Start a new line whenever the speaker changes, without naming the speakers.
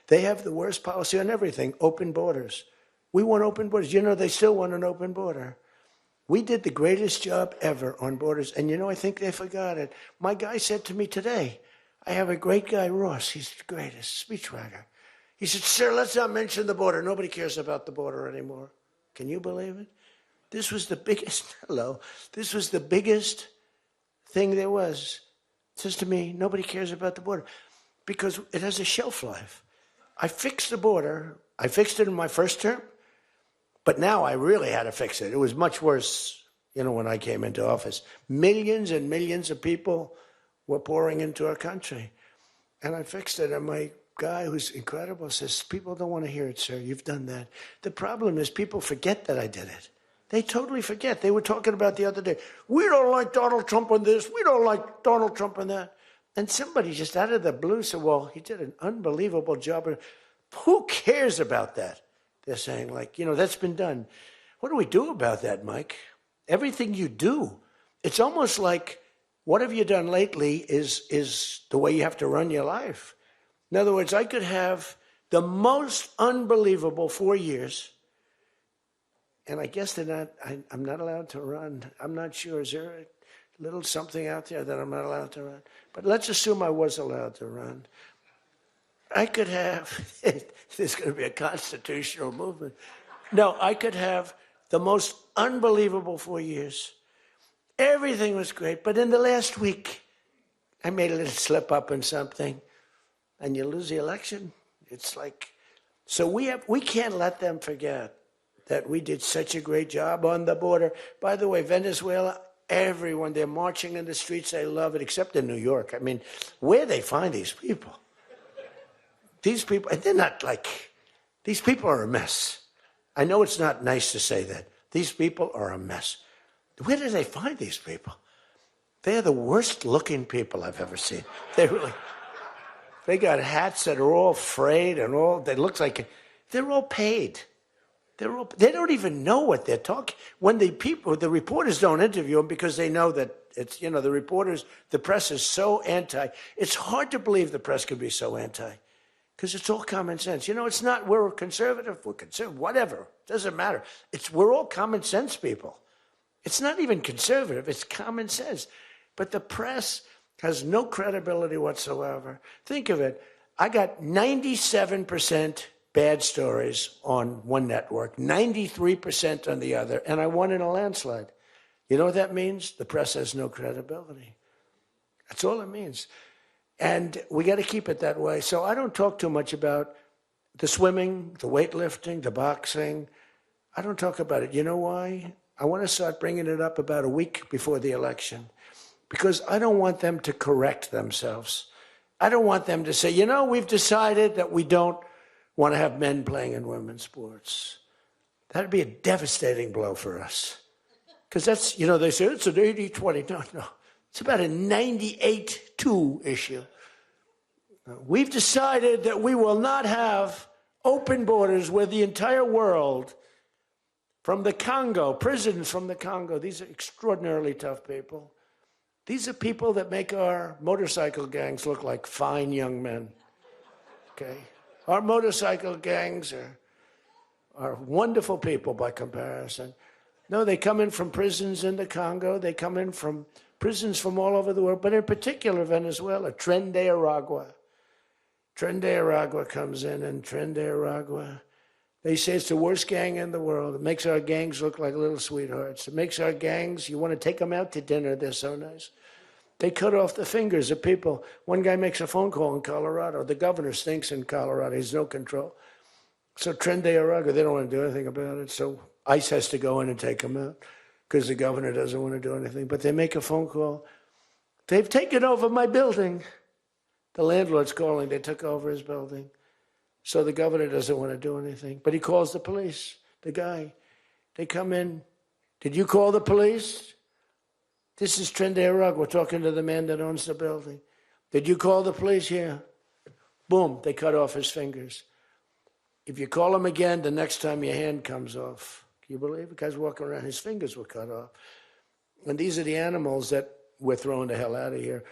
They have the worst policy on everything, open borders. We want open borders. You know, they still want an open border. We did the greatest job ever on borders, and you know, I think they forgot it. My guy said to me today, I have a great guy, Ross. He's the greatest speechwriter. He said, sir, let's not mention the border. Nobody cares about the border anymore. Can you believe it? This was the biggest, this was the biggest thing there was. It says to me, nobody cares about the border because it has a shelf life. I fixed the border. I fixed it in my first term, but now I really had to fix it. It was much worse, you know, when I came into office. Millions and millions of people were pouring into our country, and I fixed it. And my guy, who's incredible, says, people don't want to hear it, sir. You've done that. The problem is people forget that I did it. They totally forget. They were talking about the other day, we don't like Donald Trump on this, we don't like Donald Trump on that. And somebody just out of the blue said, well, he did an unbelievable job. Who cares about that? They're saying, like, you know, that's been done. What do we do about that, Mike? Everything you do, it's almost like, what have you done lately is the way you have to run your life. In other words, I could have the most unbelievable 4 years, and I guess I'm not allowed to run. I'm not sure. Is there a little something out there that I'm not allowed to run? But let's assume I was allowed to run. I could have, there's going to be a constitutional movement. No, I could have the most unbelievable 4 years. Everything was great. But in the last week, I made a little slip up in something, and you lose the election. It's like, so we can't let them forget that we did such a great job on the border. By the way, Venezuela, everyone, they're marching in the streets. They love it, except in New York. I mean, where they find these people? These people, and they're not like, these people are a mess. I know it's not nice to say that. These people are a mess. Where do they find these people? They're the worst looking people I've ever seen. They really, they got hats that are all frayed and all, they look like, they're all paid. They don't even know what they're talking. When the reporters don't interview them because they know that it's, you know, the press is so anti. It's hard to believe the press could be so anti because it's all common sense. You know, it's not, we're conservative, whatever. Doesn't matter. We're all common sense people. It's not even conservative, it's common sense. But the press has no credibility whatsoever. Think of it. I got 97% bad stories on one network, 93% on the other, and I won in a landslide. You know what that means? The press has no credibility. That's all it means. And we got to keep it that way. So I don't talk too much about the swimming, the weightlifting, the boxing. I don't talk about it. You know why? I want to start bringing it up about a week before the election because I don't want them to correct themselves. I don't want them to say, you know, we've decided that we don't want to have men playing in women's sports. That'd be a devastating blow for us. Because that's, you know, they say it's an 80-20. No. It's about a 98-2 issue. We've decided that we will not have open borders where the entire world, from the Congo, prisons from the Congo, these are extraordinarily tough people. These are people that make our motorcycle gangs look like fine young men. Okay? Our motorcycle gangs are wonderful people by comparison. No, they come in from prisons in the Congo. They come in from prisons from all over the world, but in particular Venezuela, Tren de Aragua. Tren de Aragua comes in, and Tren de Aragua, they say it's the worst gang in the world. It makes our gangs look like little sweethearts. It makes our gangs, you want to take them out to dinner, they're so nice. They cut off the fingers of people. One guy makes a phone call in Colorado. The governor stinks in Colorado. He has no control. So Tren de Aragua, they don't want to do anything about it. So ICE has to go in and take them out because the governor doesn't want to do anything. But they make a phone call. They've taken over my building. The landlord's calling. They took over his building. So the governor doesn't want to do anything. But he calls the police, the guy. They come in. Did you call the police? This is Tren de Aragua. We're talking to the man that owns the building. Did you call the police? Yeah. Boom, they cut off his fingers. If you call him again, the next time your hand comes off. Can you believe it? The guy's walking around, his fingers were cut off. And these are the animals that we're throwing the hell out of here.